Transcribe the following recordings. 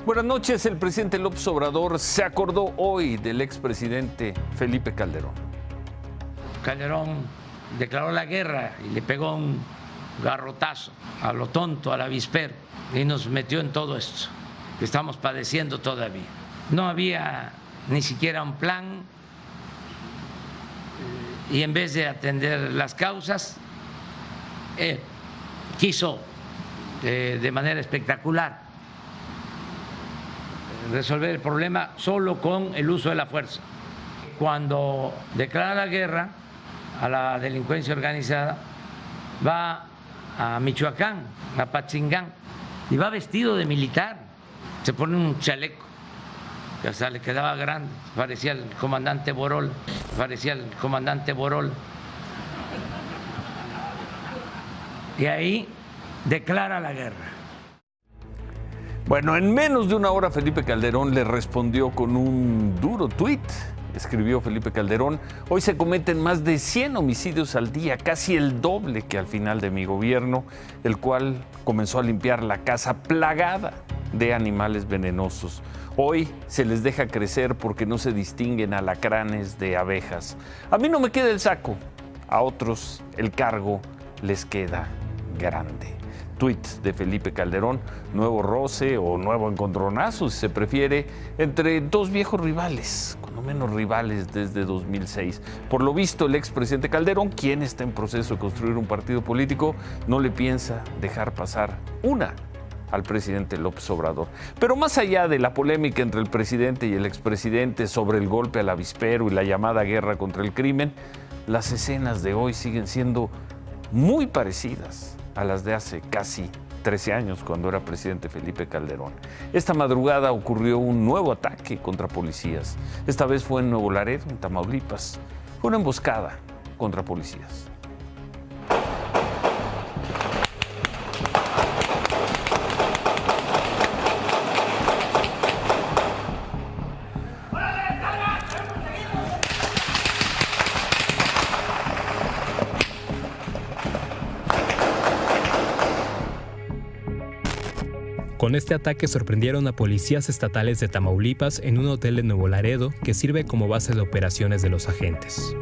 Buenas noches. El presidente López Obrador se acordó hoy del expresidente Felipe Calderón. Calderón declaró la guerra y le pegó un garrotazo a lo tonto, al avispero, y nos metió en todo esto que estamos padeciendo todavía. No había ni siquiera un plan y en vez de atender las causas, quiso de manera espectacular resolver el problema solo con el uso de la fuerza. Cuando declara la guerra a la delincuencia organizada, va a Michoacán, a Patzingán, y va vestido de militar, se pone un chaleco que hasta le quedaba grande, parecía el comandante Borol, y ahí declara la guerra. Bueno, en menos de una hora Felipe Calderón le respondió con un duro tuit. Escribió Felipe Calderón: hoy se cometen más de 100 homicidios al día, casi el doble que al final de mi gobierno, el cual comenzó a limpiar la casa plagada de animales venenosos. Hoy se les deja crecer porque no se distinguen alacranes de abejas. A mí no me queda el saco, a otros el cargo les queda grande. Tuit de Felipe Calderón, nuevo roce o nuevo encontronazo, si se prefiere, entre dos viejos rivales, cuando menos rivales desde 2006. Por lo visto, el expresidente Calderón, quien está en proceso de construir un partido político, no le piensa dejar pasar una al presidente López Obrador. Pero más allá de la polémica entre el presidente y el expresidente sobre el golpe al avispero y la llamada guerra contra el crimen, las escenas de hoy siguen siendo muy parecidas a las de hace casi 13 años, cuando era presidente Felipe Calderón. Esta madrugada ocurrió un nuevo ataque contra policías. Esta vez fue en Nuevo Laredo, en Tamaulipas. Fue una emboscada contra policías. Con este ataque sorprendieron a policías estatales de Tamaulipas en un hotel de Nuevo Laredo que sirve como base de operaciones de los agentes.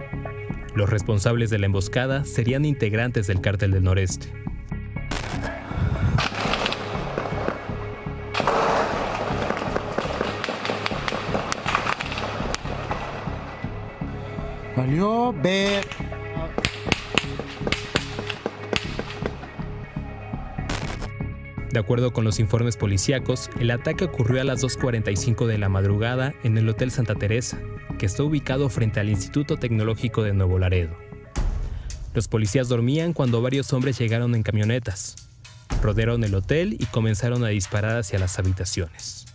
Los responsables de la emboscada serían integrantes del Cártel del Noreste. Valió ver. De acuerdo con los informes policíacos, el ataque ocurrió a las 2:45 de la madrugada en el Hotel Santa Teresa, que está ubicado frente al Instituto Tecnológico de Nuevo Laredo. Los policías dormían cuando varios hombres llegaron en camionetas, rodearon el hotel y comenzaron a disparar hacia las habitaciones.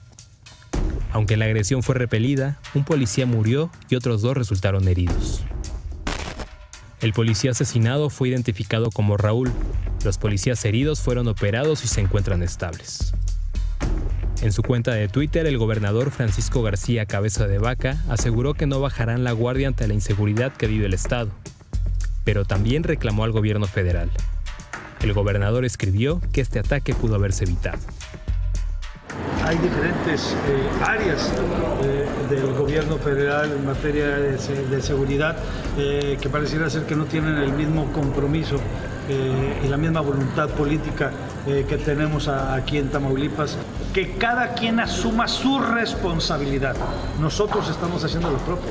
Aunque la agresión fue repelida, un policía murió y otros 2 resultaron heridos. El policía asesinado fue identificado como Raúl. Los policías heridos fueron operados y se encuentran estables. En su cuenta de Twitter, el gobernador Francisco García Cabeza de Vaca aseguró que no bajarán la guardia ante la inseguridad que vive el estado, pero también reclamó al gobierno federal. El gobernador escribió que este ataque pudo haberse evitado. Hay diferentes áreas del gobierno federal en materia de seguridad que pareciera ser que no tienen el mismo compromiso y la misma voluntad política que tenemos aquí en Tamaulipas. Que cada quien asuma su responsabilidad. Nosotros estamos haciendo lo propio.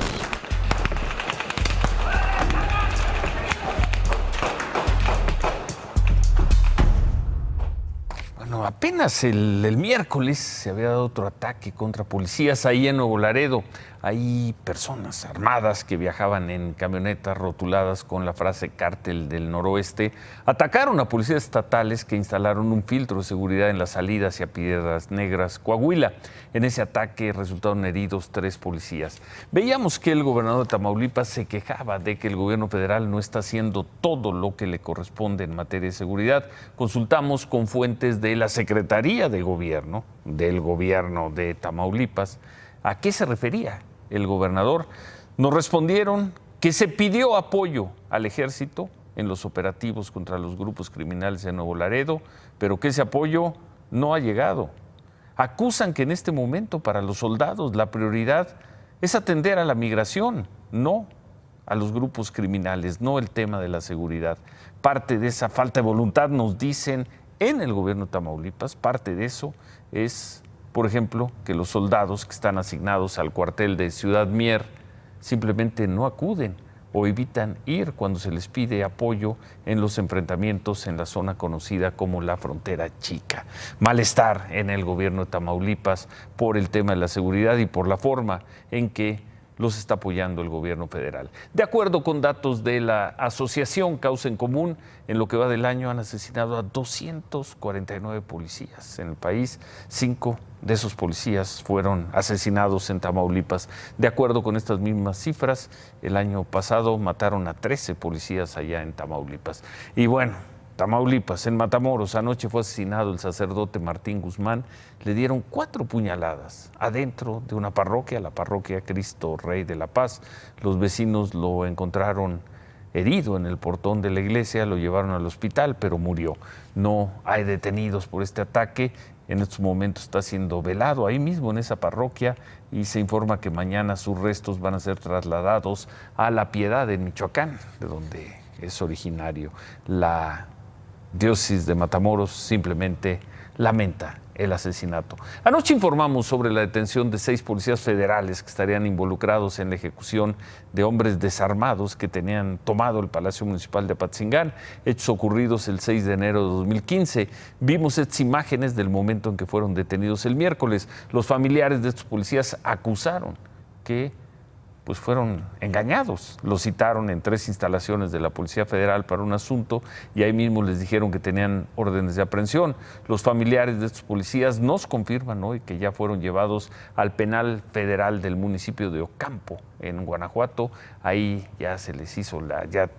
Apenas el miércoles se había dado otro ataque contra policías ahí en Nuevo Laredo. Hay personas armadas que viajaban en camionetas rotuladas con la frase Cártel del Noroeste. Atacaron a policías estatales que instalaron un filtro de seguridad en la salida hacia Piedras Negras, Coahuila. En ese ataque resultaron heridos 3 policías. Veíamos que el gobernador de Tamaulipas se quejaba de que el gobierno federal no está haciendo todo lo que le corresponde en materia de seguridad. Consultamos con fuentes de la Secretaría de Gobierno, del gobierno de Tamaulipas, a qué se refería el gobernador. Nos respondieron que se pidió apoyo al ejército en los operativos contra los grupos criminales de Nuevo Laredo, pero que ese apoyo no ha llegado. Acusan que en este momento para los soldados la prioridad es atender a la migración, no a los grupos criminales, no el tema de la seguridad. Parte de esa falta de voluntad, nos dicen en el gobierno de Tamaulipas, parte de eso es, por ejemplo, que los soldados que están asignados al cuartel de Ciudad Mier simplemente no acuden o evitan ir cuando se les pide apoyo en los enfrentamientos en la zona conocida como la Frontera Chica. Malestar en el gobierno de Tamaulipas por el tema de la seguridad y por la forma en que los está apoyando el gobierno federal. De acuerdo con datos de la asociación Causa en Común, en lo que va del año han asesinado a 249 policías en el país. 5 de esos policías fueron asesinados en Tamaulipas. De acuerdo con estas mismas cifras, el año pasado mataron a 13 policías allá en Tamaulipas. Y bueno, Tamaulipas, en Matamoros, anoche fue asesinado el sacerdote Martín Guzmán. Le dieron 4 puñaladas adentro de una parroquia, la parroquia Cristo Rey de la Paz. Los vecinos lo encontraron herido en el portón de la iglesia, lo llevaron al hospital, pero murió. No hay detenidos por este ataque. En estos momentos está siendo velado ahí mismo en esa parroquia y se informa que mañana sus restos van a ser trasladados a La Piedad en Michoacán, de donde es originario. La diócesis de Matamoros simplemente lamenta el asesinato. Anoche informamos sobre la detención de 6 policías federales que estarían involucrados en la ejecución de hombres desarmados que tenían tomado el Palacio Municipal de Apatzingán, hechos ocurridos el 6 de enero de 2015. Vimos estas imágenes del momento en que fueron detenidos el miércoles. Los familiares de estos policías acusaron que pues fueron engañados. Los citaron en 3 instalaciones de la Policía Federal para un asunto y ahí mismo les dijeron que tenían órdenes de aprehensión. Los familiares de estos policías nos confirman hoy que ya fueron llevados al penal federal del municipio de Ocampo, en Guanajuato. Ahí ya se les hizo ya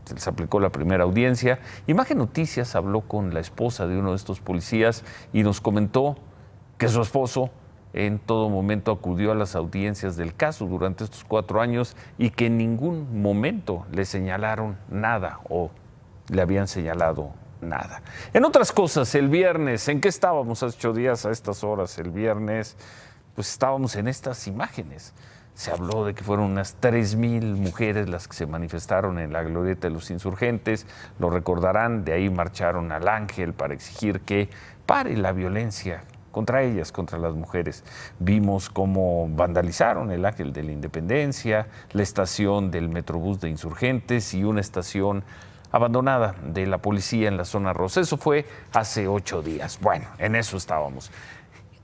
se les aplicó la primera audiencia. Imagen Noticias habló con la esposa de uno de estos policías y nos comentó que su esposo en todo momento acudió a las audiencias del caso durante estos 4 años y que en ningún momento le señalaron nada o le habían señalado nada. En otras cosas, el viernes, ¿en qué estábamos hace 8 días a estas horas? El viernes, pues estábamos en estas imágenes. Se habló de que fueron unas 3,000 mujeres las que se manifestaron en la glorieta de los insurgentes. Lo recordarán, de ahí marcharon al Ángel para exigir que pare la violencia contra ellas, contra las mujeres. Vimos cómo vandalizaron el Ángel de la Independencia, la estación del Metrobús de Insurgentes y una estación abandonada de la policía en la zona rosa. Eso fue hace 8 días. Bueno, en eso estábamos.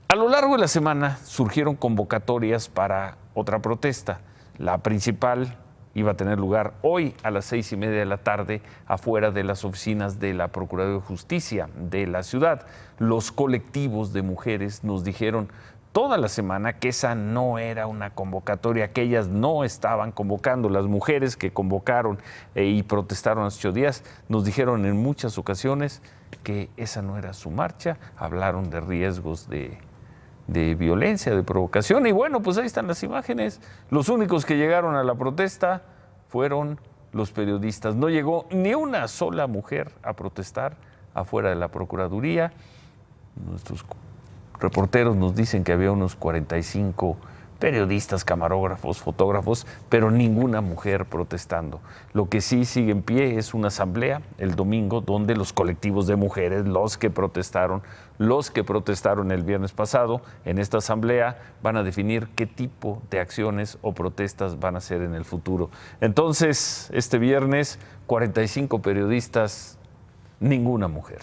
A lo largo de la semana surgieron convocatorias para otra protesta. La principal iba a tener lugar hoy a las 6:30 de la tarde afuera de las oficinas de la Procuraduría de Justicia de la ciudad. Los colectivos de mujeres nos dijeron toda la semana que esa no era una convocatoria, que ellas no estaban convocando. Las mujeres que convocaron y protestaron hace 8 días nos dijeron en muchas ocasiones que esa no era su marcha. Hablaron de riesgos de violencia, de provocación. Y bueno, pues ahí están las imágenes. Los únicos que llegaron a la protesta fueron los periodistas. No llegó ni una sola mujer a protestar afuera de la Procuraduría. Nuestros reporteros nos dicen que había unos 45 periodistas, camarógrafos, fotógrafos, pero ninguna mujer protestando. Lo que sí sigue en pie es una asamblea el domingo donde los colectivos de mujeres, los que protestaron el viernes pasado, en esta asamblea van a definir qué tipo de acciones o protestas van a hacer en el futuro. Entonces, este viernes, 45 periodistas, ninguna mujer.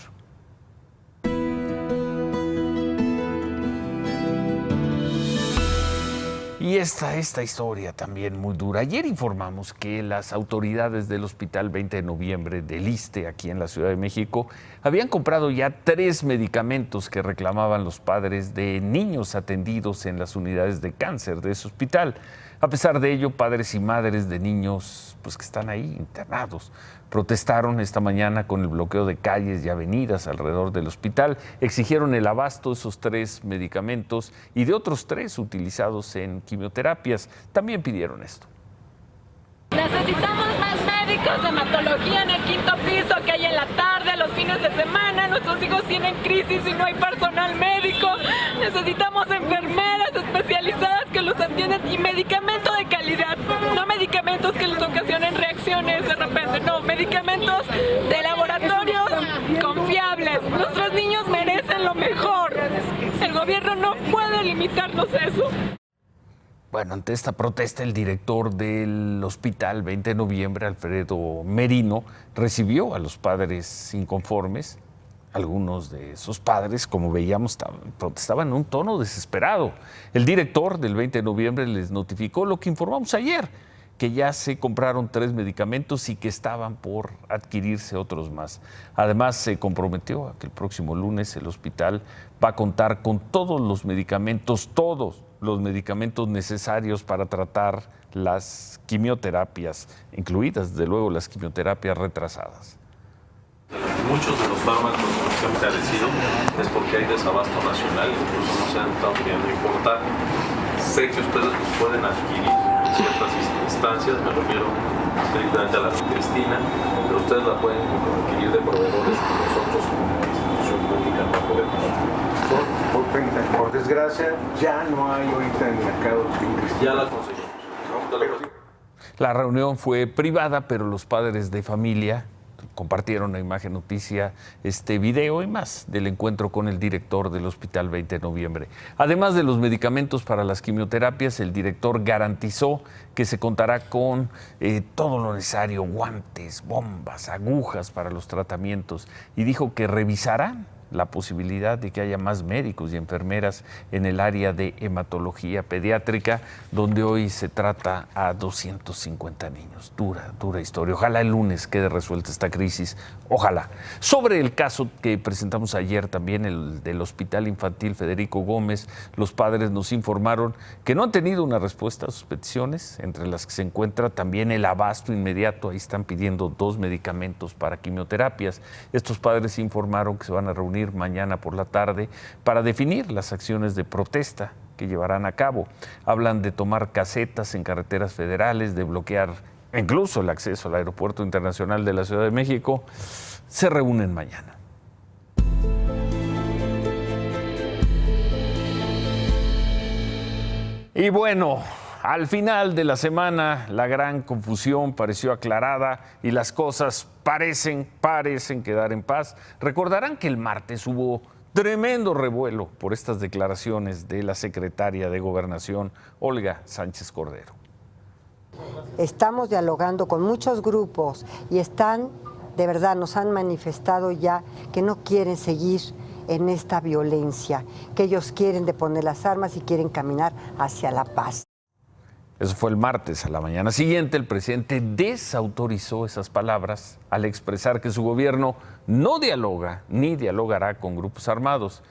Y esta historia también muy dura. Ayer informamos que las autoridades del Hospital 20 de Noviembre del ISSSTE, aquí en la Ciudad de México, habían comprado ya 3 medicamentos que reclamaban los padres de niños atendidos en las unidades de cáncer de ese hospital. A pesar de ello, padres y madres de niños pues, que están ahí internados protestaron esta mañana con el bloqueo de calles y avenidas alrededor del hospital. Exigieron el abasto de esos 3 medicamentos y de otros 3 utilizados en quimioterapias. También pidieron esto. Necesitamos más médicos de hematología en el 5º piso que hay en la tarde, los fines de semana. Nuestros hijos tienen crisis y no hay personal. personal médico, necesitamos enfermeras especializadas que los atiendan y medicamento de calidad, no medicamentos que les ocasionen reacciones de repente, no, medicamentos de laboratorios confiables. Nuestros niños merecen lo mejor. El gobierno no puede limitarnos eso. Bueno, ante esta protesta, el director del Hospital 20 de Noviembre, Alfredo Merino, recibió a los padres inconformes. Algunos de esos padres, como veíamos, protestaban en un tono desesperado. El director del 20 de Noviembre les notificó lo que informamos ayer, que ya se compraron 3 medicamentos y que estaban por adquirirse otros más. Además, se comprometió a que el próximo lunes el hospital va a contar con todos los medicamentos necesarios para tratar las quimioterapias, incluidas, desde luego, las quimioterapias retrasadas. Muchos de los fármacos que se han carecido es porque hay desabasto nacional, incluso no se han estado pudiendo importar. Sé que ustedes los pueden adquirir en ciertas instancias, me refiero estrictamente a la Cristina, pero ustedes la pueden adquirir de proveedores que nosotros como institución pública no podemos. Por desgracia, ya no hay ahorita en el mercado Cristina. Ya la conseguimos. La reunión fue privada, pero los padres de familia compartieron a Imagen Noticia este video y más del encuentro con el director del Hospital 20 de Noviembre. Además de los medicamentos para las quimioterapias, el director garantizó que se contará con todo lo necesario, guantes, bombas, agujas para los tratamientos, y dijo que revisarán la posibilidad de que haya más médicos y enfermeras en el área de hematología pediátrica, donde hoy se trata a 250 niños. Dura historia. Ojalá el lunes quede resuelta esta crisis. Ojalá. Sobre el caso que presentamos ayer también, el del Hospital Infantil Federico Gómez, los padres nos informaron que no han tenido una respuesta a sus peticiones, entre las que se encuentra también el abasto inmediato. Ahí están pidiendo 2 medicamentos para quimioterapias. Estos padres informaron que se van a reunir mañana por la tarde para definir las acciones de protesta que llevarán a cabo. Hablan de tomar casetas en carreteras federales, de bloquear incluso el acceso al Aeropuerto Internacional de la Ciudad de México. Se reúnen mañana. Y bueno, al final de la semana la gran confusión pareció aclarada y las cosas parecen quedar en paz. Recordarán que el martes hubo tremendo revuelo por estas declaraciones de la secretaria de Gobernación, Olga Sánchez Cordero. Estamos dialogando con muchos grupos y de verdad, nos han manifestado ya que no quieren seguir en esta violencia, que ellos quieren deponer las armas y quieren caminar hacia la paz. Eso fue el martes. A la mañana siguiente, el presidente desautorizó esas palabras al expresar que su gobierno no dialoga ni dialogará con grupos armados.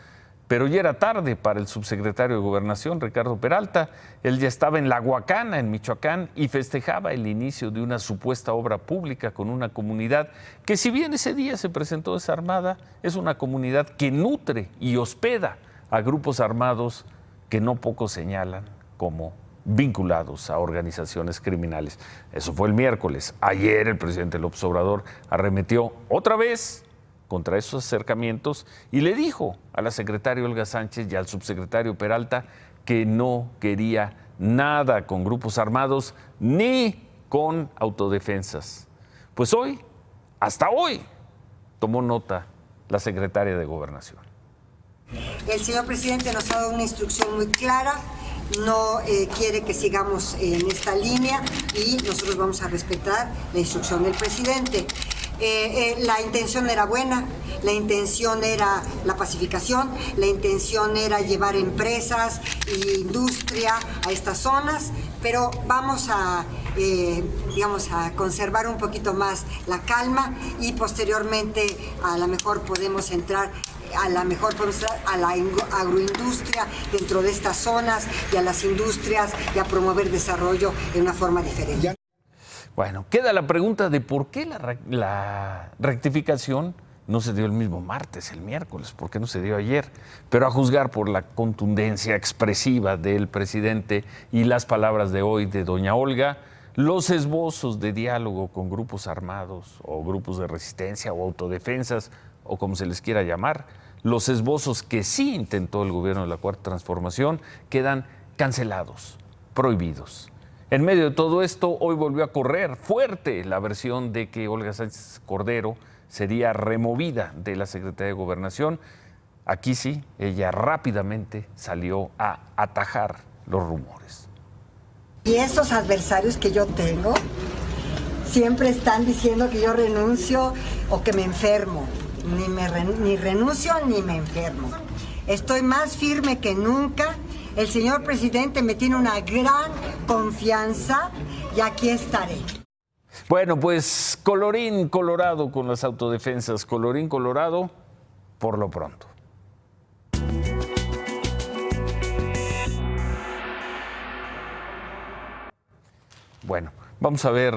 Pero ya era tarde para el subsecretario de Gobernación, Ricardo Peralta. Él ya estaba en La Huacana, en Michoacán, y festejaba el inicio de una supuesta obra pública con una comunidad que, si bien ese día se presentó desarmada, es una comunidad que nutre y hospeda a grupos armados que no poco señalan como vinculados a organizaciones criminales. Eso fue el miércoles. Ayer el presidente López Obrador arremetió otra vez contra esos acercamientos y le dijo a la secretaria Olga Sánchez y al subsecretario Peralta que no quería nada con grupos armados ni con autodefensas. Pues hoy, hasta hoy, tomó nota la secretaria de Gobernación. El señor presidente nos ha dado una instrucción muy clara. No quiere que sigamos en esta línea y nosotros vamos a respetar la instrucción del presidente. La intención era buena, la intención era la pacificación, la intención era llevar empresas e industria a estas zonas, pero vamos a conservar un poquito más la calma y posteriormente a lo mejor podemos entrar a la agroindustria dentro de estas zonas y a las industrias y a promover desarrollo de una forma diferente. Bueno, queda la pregunta de por qué la rectificación no se dio el mismo martes, el miércoles, por qué no se dio ayer. Pero a juzgar por la contundencia expresiva del presidente y las palabras de hoy de doña Olga, los esbozos de diálogo con grupos armados o grupos de resistencia o autodefensas o como se les quiera llamar, Los esbozos que sí intentó el gobierno de la Cuarta Transformación quedan cancelados, prohibidos. En medio de todo esto, hoy volvió a correr fuerte la versión de que Olga Sánchez Cordero sería removida de la Secretaría de Gobernación. Aquí sí, ella rápidamente salió a atajar los rumores. Y estos adversarios que yo tengo siempre están diciendo que yo renuncio o que me enfermo. Ni renuncio ni me enfermo. Estoy más firme que nunca. El señor presidente me tiene una gran confianza y aquí estaré. Bueno, pues colorín colorado con las autodefensas, colorín colorado por lo pronto. Bueno, vamos a ver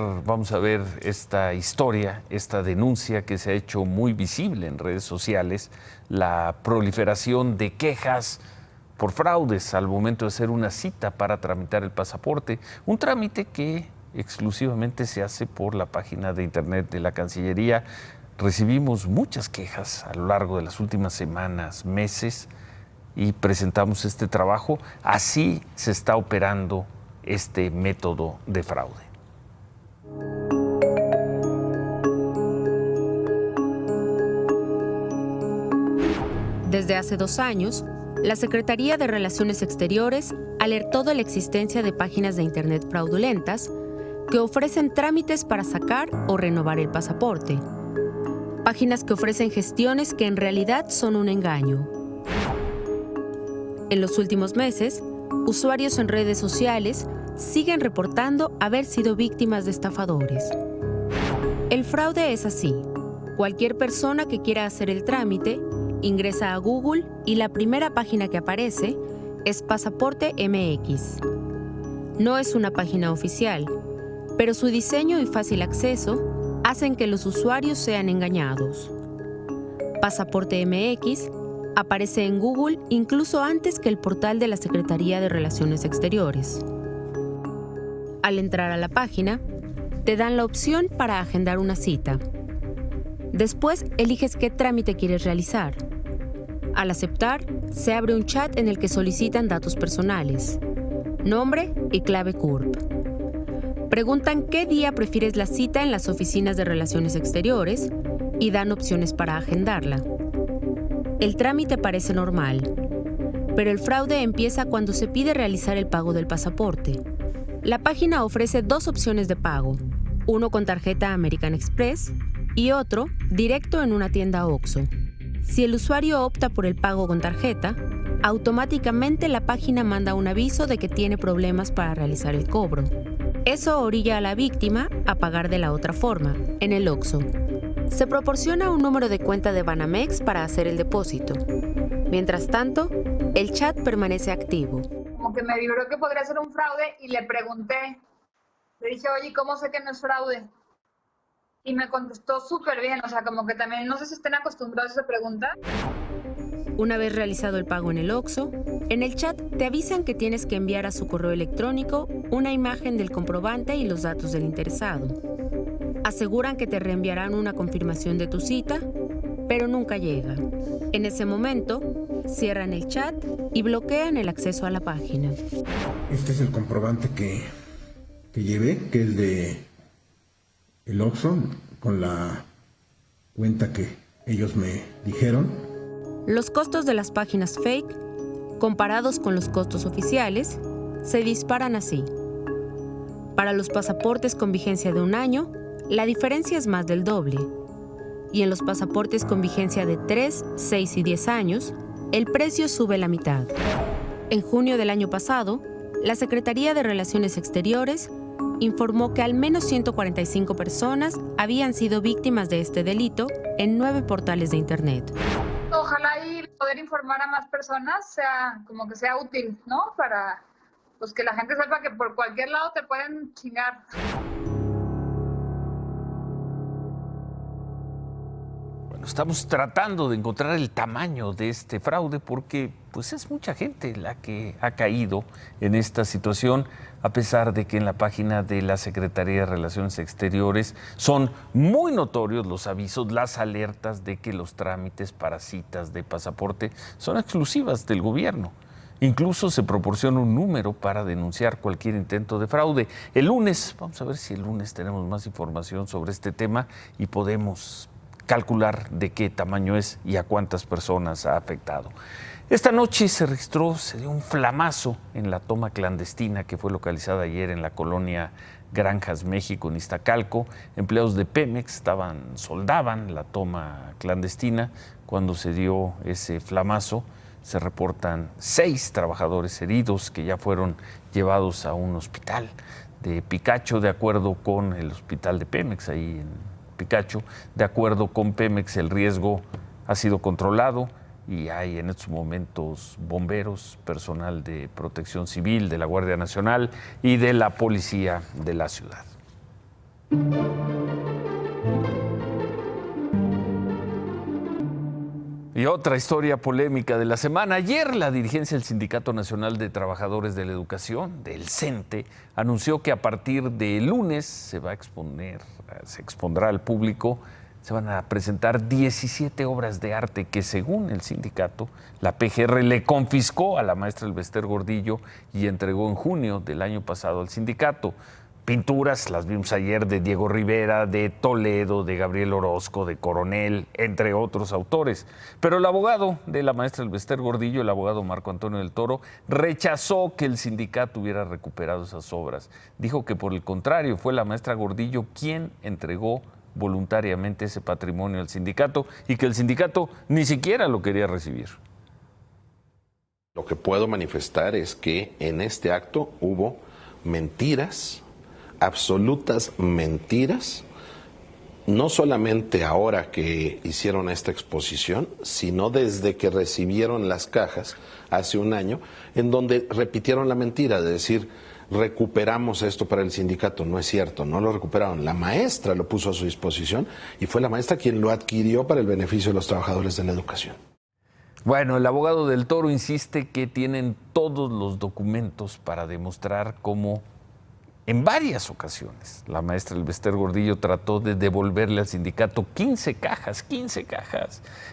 esta historia, esta denuncia que se ha hecho muy visible en redes sociales, la proliferación de quejas por fraudes al momento de hacer una cita para tramitar el pasaporte, un trámite que exclusivamente se hace por la página de internet de la Cancillería. Recibimos muchas quejas a lo largo de las últimas semanas, meses, y presentamos este trabajo. Así se está operando este método de fraude. Desde hace 2 años, la Secretaría de Relaciones Exteriores alertó de la existencia de páginas de internet fraudulentas que ofrecen trámites para sacar o renovar el pasaporte. Páginas que ofrecen gestiones que en realidad son un engaño. En los últimos meses, usuarios en redes sociales siguen reportando haber sido víctimas de estafadores. El fraude es así. Cualquier persona que quiera hacer el trámite ingresa a Google y la primera página que aparece es Pasaporte MX. No es una página oficial, pero su diseño y fácil acceso hacen que los usuarios sean engañados. Pasaporte MX aparece en Google incluso antes que el portal de la Secretaría de Relaciones Exteriores. Al entrar a la página, te dan la opción para agendar una cita. Después eliges qué trámite quieres realizar. Al aceptar, se abre un chat en el que solicitan datos personales, nombre y clave CURP. Preguntan qué día prefieres la cita en las oficinas de Relaciones Exteriores y dan opciones para agendarla. El trámite parece normal, pero el fraude empieza cuando se pide realizar el pago del pasaporte. La página ofrece 2 opciones de pago, uno con tarjeta American Express y otro directo en una tienda OXXO. Si el usuario opta por el pago con tarjeta, automáticamente la página manda un aviso de que tiene problemas para realizar el cobro. Eso orilla a la víctima a pagar de la otra forma, en el OXXO. Se proporciona un número de cuenta de Banamex para hacer el depósito. Mientras tanto, el chat permanece activo. Como que me vibró que podría ser un fraude y le pregunté. Le dije, oye, ¿cómo sé que no es fraude? Y me contestó súper bien, o sea, como que también no sé si estén acostumbrados a esa pregunta. Una vez realizado el pago en el OXXO, en el chat te avisan que tienes que enviar a su correo electrónico una imagen del comprobante y los datos del interesado. Aseguran que te reenviarán una confirmación de tu cita, pero nunca llega. En ese momento, cierran el chat y bloquean el acceso a la página. Este es el comprobante que llevé, que es de el OXXO, con la cuenta que ellos me dijeron. Los costos de las páginas fake, comparados con los costos oficiales, se disparan así. Para los pasaportes con vigencia de 1 año, la diferencia es más del doble. Y en los pasaportes con vigencia de 3, 6 y 10 años, el precio sube la mitad. En junio del año pasado, la Secretaría de Relaciones Exteriores informó que al menos 145 personas habían sido víctimas de este delito en 9 portales de internet. Ojalá y poder informar a más personas sea como que sea útil, ¿no? Para pues que la gente sepa que por cualquier lado te pueden chingar. estamos tratando de encontrar el tamaño de este fraude porque pues es mucha gente la que ha caído en esta situación, a pesar de que en la página de la Secretaría de Relaciones Exteriores son muy notorios los avisos, las alertas de que los trámites para citas de pasaporte son exclusivas del gobierno. Incluso se proporciona un número para denunciar cualquier intento de fraude. El lunes, vamos a ver si el lunes tenemos más información sobre este tema y podemos calcular de qué tamaño es y a cuántas personas ha afectado. Esta noche se dio un flamazo en la toma clandestina que fue localizada ayer en la colonia Granjas, México, en Iztacalco. Empleados de Pemex soldaban la toma clandestina. Cuando se dio ese flamazo, se reportan 6 trabajadores heridos que ya fueron llevados a un hospital de Picacho, de acuerdo con el hospital de Pemex, ahí en Picacho. De acuerdo con Pemex, el riesgo ha sido controlado y hay en estos momentos bomberos, personal de protección civil, de la Guardia Nacional y de la policía de la ciudad. Y otra historia polémica de la semana. Ayer la dirigencia del Sindicato Nacional de Trabajadores de la Educación, del CENTE, anunció que a partir de lunes se expondrá al público, se van a presentar 17 obras de arte que, según el sindicato, la PGR le confiscó a la maestra Elbester Gordillo y entregó en junio del año pasado al sindicato. Pinturas, las vimos ayer, de Diego Rivera, de Toledo, de Gabriel Orozco, de Coronel, entre otros autores. Pero el abogado de la maestra Elbester Gordillo, el abogado Marco Antonio del Toro, rechazó que el sindicato hubiera recuperado esas obras. Dijo que, por el contrario, fue la maestra Gordillo quien entregó voluntariamente ese patrimonio al sindicato y que el sindicato ni siquiera lo quería recibir. Lo que puedo manifestar es que en este acto hubo mentiras, absolutas mentiras, no solamente ahora que hicieron esta exposición, sino desde que recibieron las cajas hace un año, en donde repitieron la mentira de decir, recuperamos esto para el sindicato. No es cierto, no lo recuperaron. La maestra lo puso a su disposición y fue la maestra quien lo adquirió para el beneficio de los trabajadores de la educación. Bueno, el abogado del Toro insiste que tienen todos los documentos para demostrar cómo en varias ocasiones la maestra Elbester Gordillo trató de devolverle al sindicato 15 cajas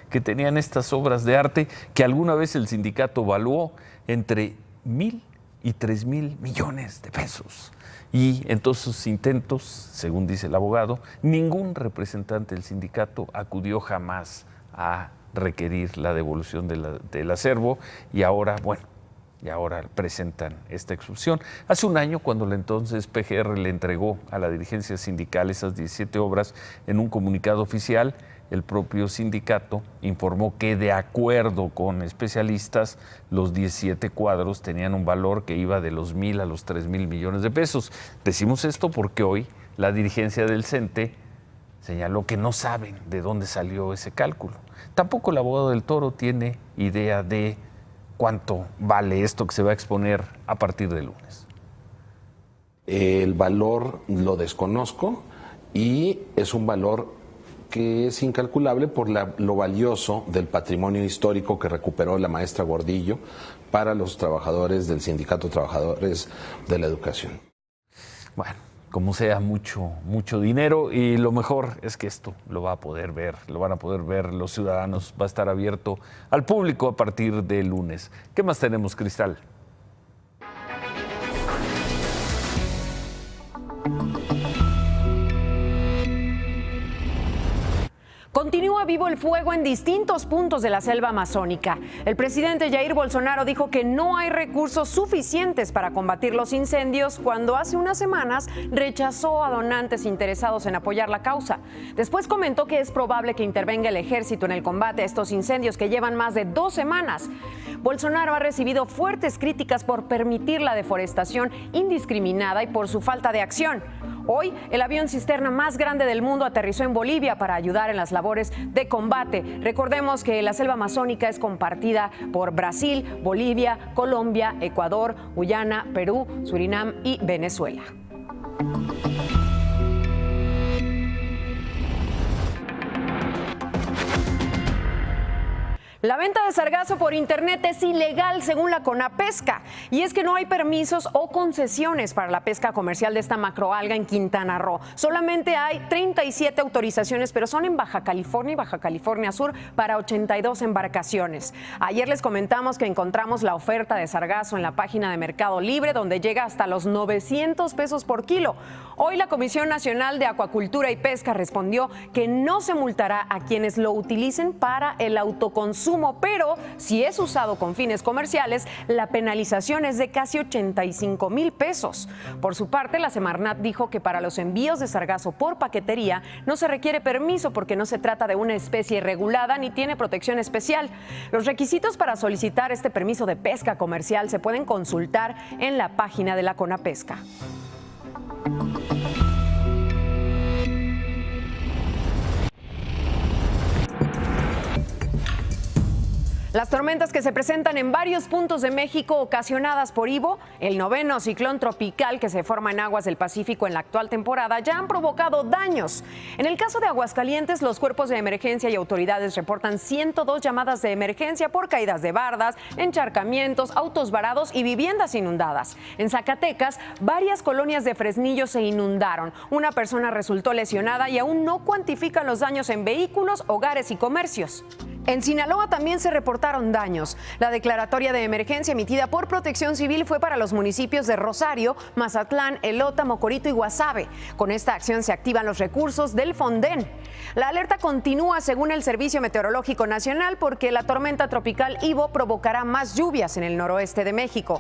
que tenían estas obras de arte que alguna vez el sindicato evaluó entre 1,000 y 3,000 millones de pesos. Y en todos sus intentos, según dice el abogado, ningún representante del sindicato acudió jamás a requerir la devolución del acervo y ahora presentan esta expulsión. Hace un año, cuando la entonces PGR le entregó a la dirigencia sindical esas 17 obras en un comunicado oficial, el propio sindicato informó que, de acuerdo con especialistas, los 17 cuadros tenían un valor que iba de los 1,000 a los 3,000 millones de pesos. Decimos esto porque hoy la dirigencia del CENTE señaló que no saben de dónde salió ese cálculo. Tampoco el abogado del Toro tiene idea de cuánto vale esto que se va a exponer a partir del lunes. El valor lo desconozco y es un valor que es incalculable por lo valioso del patrimonio histórico que recuperó la maestra Gordillo para los trabajadores del Sindicato de Trabajadores de la Educación. Bueno, como sea, mucho dinero, y lo mejor es que esto lo van a poder ver los ciudadanos, va a estar abierto al público a partir del lunes. ¿Qué más tenemos, Cristal? Continúa vivo el fuego en distintos puntos de la selva amazónica. El presidente Jair Bolsonaro dijo que no hay recursos suficientes para combatir los incendios cuando hace unas semanas rechazó a donantes interesados en apoyar la causa. Después comentó que es probable que intervenga el ejército en el combate a estos incendios que llevan más de 2 semanas. Bolsonaro ha recibido fuertes críticas por permitir la deforestación indiscriminada y por su falta de acción. Hoy, el avión cisterna más grande del mundo aterrizó en Bolivia para ayudar en las labores de combate. Recordemos que la selva amazónica es compartida por Brasil, Bolivia, Colombia, Ecuador, Guyana, Perú, Surinam y Venezuela. La venta de sargazo por internet es ilegal según la CONAPESCA, y es que no hay permisos o concesiones para la pesca comercial de esta macroalga en Quintana Roo. Solamente hay 37 autorizaciones, pero son en Baja California y Baja California Sur para 82 embarcaciones. Ayer les comentamos que encontramos la oferta de sargazo en la página de Mercado Libre, donde llega hasta los 900 pesos por kilo. Hoy la Comisión Nacional de Acuacultura y Pesca respondió que no se multará a quienes lo utilicen para el autoconsumo, pero si es usado con fines comerciales, la penalización es de casi 85,000 pesos. Por su parte, la Semarnat dijo que para los envíos de sargazo por paquetería no se requiere permiso porque no se trata de una especie regulada ni tiene protección especial. Los requisitos para solicitar este permiso de pesca comercial se pueden consultar en la página de la CONAPESCA. Las tormentas que se presentan en varios puntos de México ocasionadas por Ivo, el noveno ciclón tropical que se forma en aguas del Pacífico en la actual temporada, ya han provocado daños. En el caso de Aguascalientes, los cuerpos de emergencia y autoridades reportan 102 llamadas de emergencia por caídas de bardas, encharcamientos, autos varados y viviendas inundadas. En Zacatecas, varias colonias de Fresnillo se inundaron. Una persona resultó lesionada y aún no cuantifican los daños en vehículos, hogares y comercios. En Sinaloa también se reportaron daños. La declaratoria de emergencia emitida por Protección Civil fue para los municipios de Rosario, Mazatlán, Elota, Mocorito y Guasave. Con esta acción se activan los recursos del Fonden. La alerta continúa según el Servicio Meteorológico Nacional porque la tormenta tropical Ivo provocará más lluvias en el noroeste de México.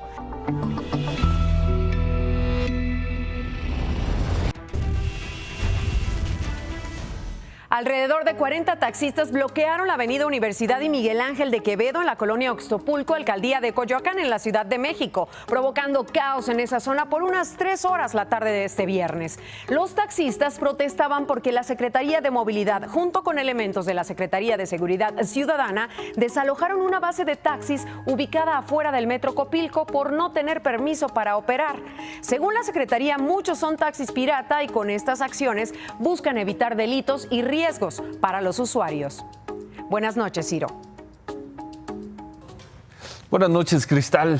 Alrededor de 40 taxistas bloquearon la avenida Universidad y Miguel Ángel de Quevedo en la colonia Oxtopulco, alcaldía de Coyoacán, en la Ciudad de México, provocando caos en esa zona por unas 3 horas la tarde de este viernes. Los taxistas protestaban porque la Secretaría de Movilidad, junto con elementos de la Secretaría de Seguridad Ciudadana, desalojaron una base de taxis ubicada afuera del Metro Copilco por no tener permiso para operar. Según la Secretaría, muchos son taxis pirata y con estas acciones buscan evitar delitos y riesgos para los usuarios. Buenas noches, Ciro. Buenas noches, Cristal.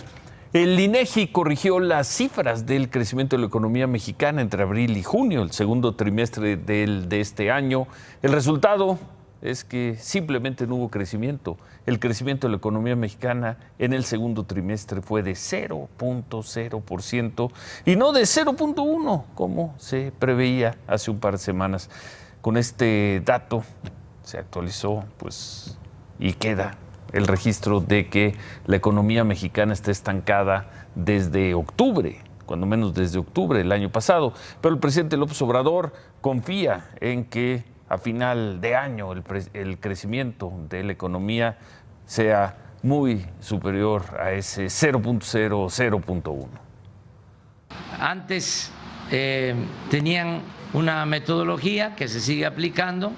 El INEGI corrigió las cifras del crecimiento de la economía mexicana entre abril y junio, el segundo trimestre de este año. El resultado es que simplemente no hubo crecimiento. El crecimiento de la economía mexicana en el segundo trimestre fue de 0.0% y no de 0.1% como se preveía hace un par de semanas. Con este dato se actualizó y queda el registro de que la economía mexicana está estancada desde octubre, cuando menos desde octubre del año pasado. Pero el presidente López Obrador confía en que a final de año el crecimiento de la economía sea muy superior a ese 0.0, 0.1. Antes tenían una metodología que se sigue aplicando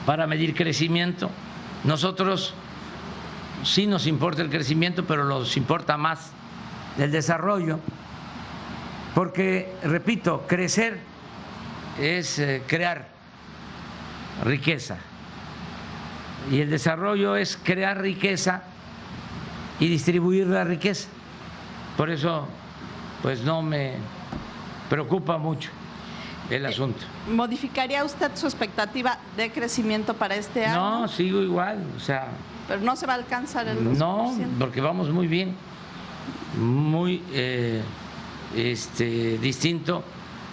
para medir crecimiento. Nosotros sí nos importa el crecimiento, pero nos importa más el desarrollo, porque, repito, crecer es crear riqueza y el desarrollo es crear riqueza y distribuir la riqueza. Por eso, no me preocupa mucho el asunto. ¿Modificaría usted su expectativa de crecimiento para este año? No, sigo igual, Pero no se va a alcanzar el 2%. No, porque vamos muy bien, muy distinto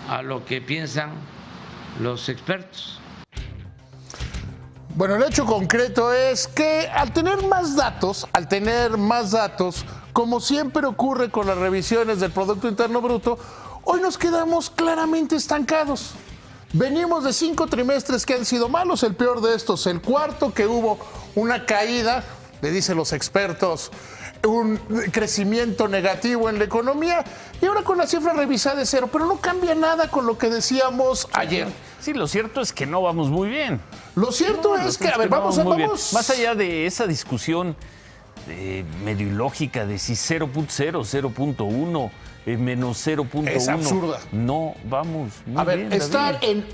a lo que piensan los expertos. Bueno, el hecho concreto es que al tener más datos, como siempre ocurre con las revisiones del Producto Interno Bruto, hoy nos quedamos claramente estancados. Venimos de 5 trimestres que han sido malos, el peor de estos, el cuarto, que hubo una caída, le dicen los expertos, un crecimiento negativo en la economía, y ahora con la cifra revisada de 0, pero no cambia nada con lo que decíamos ayer. Sí, lo cierto es que no vamos muy bien. Lo cierto es que, a ver, vamos. Más allá de esa discusión medio ilógica de si 0.0, 0.1, menos 0.1. Es absurda. No vamos muy bien. A ver, estar en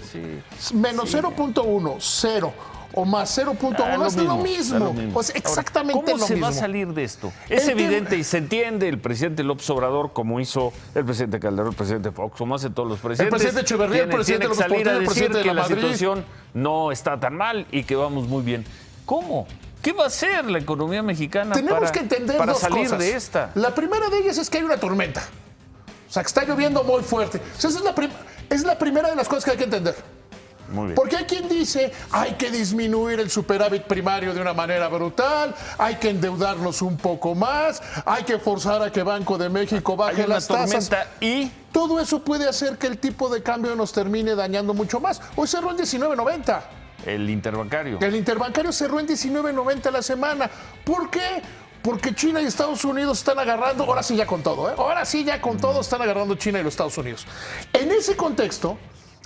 menos 0.1, 0 o más 0.1 es lo mismo. O sea, exactamente ahora, ¿cómo lo se mismo. va a salir de esto? Es evidente y se entiende el presidente López Obrador, como hizo el presidente Calderón, el presidente Fox, como hacen todos los presidentes. El presidente Echeverría, el presidente tiene que salir a el decir presidente de que la Madrid. situación no está tan mal y que vamos muy bien. ¿Cómo? ¿Qué va a hacer la economía mexicana Tenemos que entender para dos salir cosas. de esta? La primera de ellas es que hay una tormenta. O sea, que está lloviendo muy fuerte. O sea, esa es la primera de las cosas que hay que entender. Muy bien. Porque hay quien dice, hay que disminuir el superávit primario de una manera brutal, hay que endeudarnos un poco más, hay que forzar a que Banco de México baje las tasas. Y todo eso puede hacer que el tipo de cambio nos termine dañando mucho más. Hoy cerró en 19.90. El interbancario. El interbancario cerró en 19.90 la semana. ¿Por qué? Porque China y Estados Unidos están agarrando, ahora sí ya con todo, ahora sí ya con todo están agarrando China y los Estados Unidos. En ese contexto,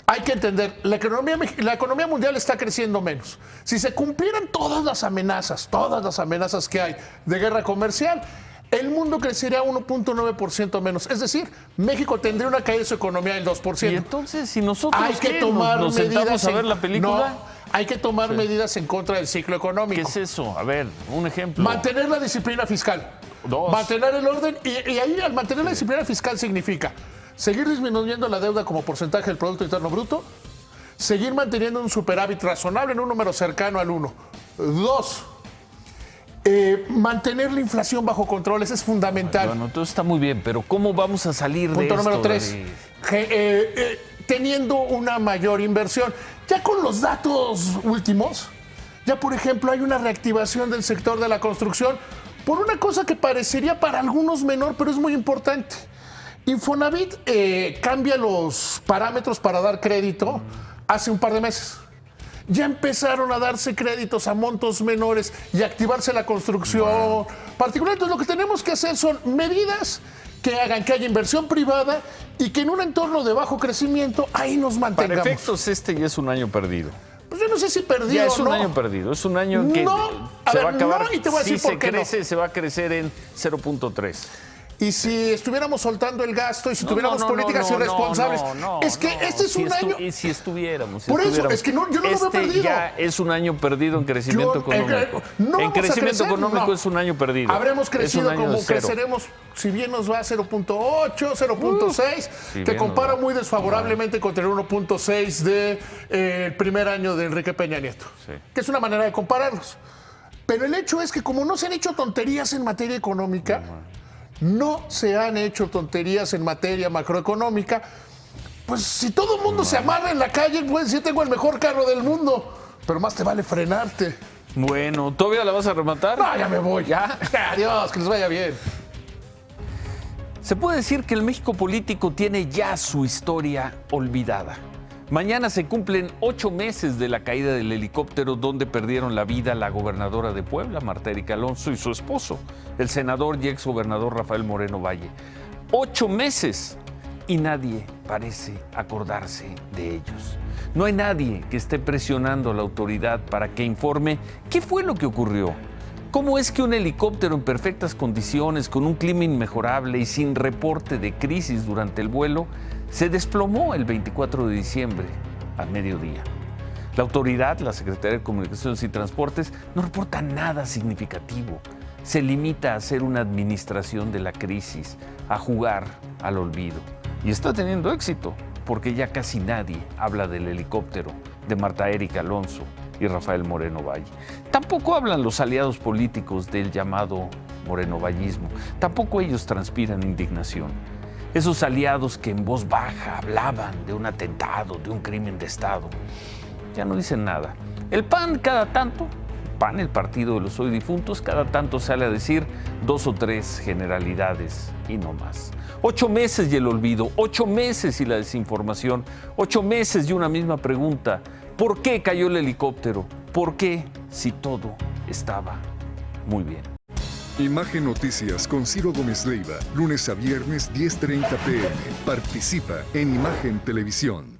hay que entender, la economía mundial está creciendo menos. Si se cumplieran todas las amenazas que hay de guerra comercial, el mundo crecería 1.9% menos. Es decir, México tendría una caída de su economía del 2%. Y entonces, si nosotros hay que tomar nos sentamos a ver la película... No, hay que tomar medidas en contra del ciclo económico. ¿Qué es eso? A ver, un ejemplo. Mantener la disciplina fiscal. 2. Mantener el orden. Y ahí al mantener la disciplina fiscal significa seguir disminuyendo la deuda como porcentaje del Producto Interno Bruto, seguir manteniendo un superávit razonable en un número cercano al 1. 2. Mantener la inflación bajo control, eso es fundamental. Bueno, todo está muy bien, pero ¿cómo vamos a salir Punto de esto? número 3. Teniendo una mayor inversión. Ya con los datos últimos, ya por ejemplo hay una reactivación del sector de la construcción por una cosa que parecería para algunos menor, pero es muy importante. Infonavit cambia los parámetros para dar crédito hace un par de meses. Ya empezaron a darse créditos a montos menores y a activarse la construcción particular. Entonces, lo que tenemos que hacer son medidas que hagan que haya inversión privada y que en un entorno de bajo crecimiento ahí nos mantengamos. Para efectos, este ya es un año perdido. Pues yo no sé si perdido ya es o un no. año perdido. Es un año que se va a acabar. No, y te voy a decir si por se qué crece, no. se va a crecer en 0.3. Y si estuviéramos soltando el gasto y si tuviéramos políticas irresponsables, es que este es un año... Y si estuviéramos. Por eso, es que yo no lo veo perdido. Ya es un año perdido en crecimiento económico. En crecimiento económico es un año perdido. Habremos crecido como creceremos, si bien nos va a 0.8, 0.6, que compara muy desfavorablemente contra el 1.6 del primer año de Enrique Peña Nieto, que es una manera de compararlos. Pero el hecho es que como no se han hecho tonterías en materia económica, no se han hecho tonterías en materia macroeconómica, pues si todo el mundo se amarra en la calle, puedes decir, tengo el mejor carro del mundo, pero más te vale frenarte. Bueno, ¿todavía la vas a rematar? No, ya me voy, ya. Adiós, que les vaya bien. Se puede decir que el México político tiene ya su historia olvidada. Mañana se cumplen 8 meses de la caída del helicóptero donde perdieron la vida la gobernadora de Puebla, Marta Erika Alonso, y su esposo, el senador y exgobernador Rafael Moreno Valle. 8 meses y nadie parece acordarse de ellos. No hay nadie que esté presionando a la autoridad para que informe qué fue lo que ocurrió. ¿Cómo es que un helicóptero en perfectas condiciones, con un clima inmejorable y sin reporte de crisis durante el vuelo, se desplomó el 24 de diciembre al mediodía? La autoridad, la Secretaría de Comunicaciones y Transportes, no reporta nada significativo. Se limita a hacer una administración de la crisis, a jugar al olvido. Y está teniendo éxito, porque ya casi nadie habla del helicóptero de Marta Erika Alonso y Rafael Moreno Valle. Tampoco hablan los aliados políticos del llamado morenovallismo. Tampoco ellos transpiran indignación. Esos aliados que en voz baja hablaban de un atentado, de un crimen de Estado, ya no dicen nada. El PAN cada tanto, PAN, el partido de los hoy difuntos, cada tanto sale a decir 2 o 3 generalidades y no más. 8 meses y el olvido, 8 meses y la desinformación, 8 meses y una misma pregunta. ¿Por qué cayó el helicóptero? ¿Por qué si todo estaba muy bien? Imagen Noticias con Ciro Gómez Leiva, lunes a viernes 10:30 p.m. Participa en Imagen Televisión.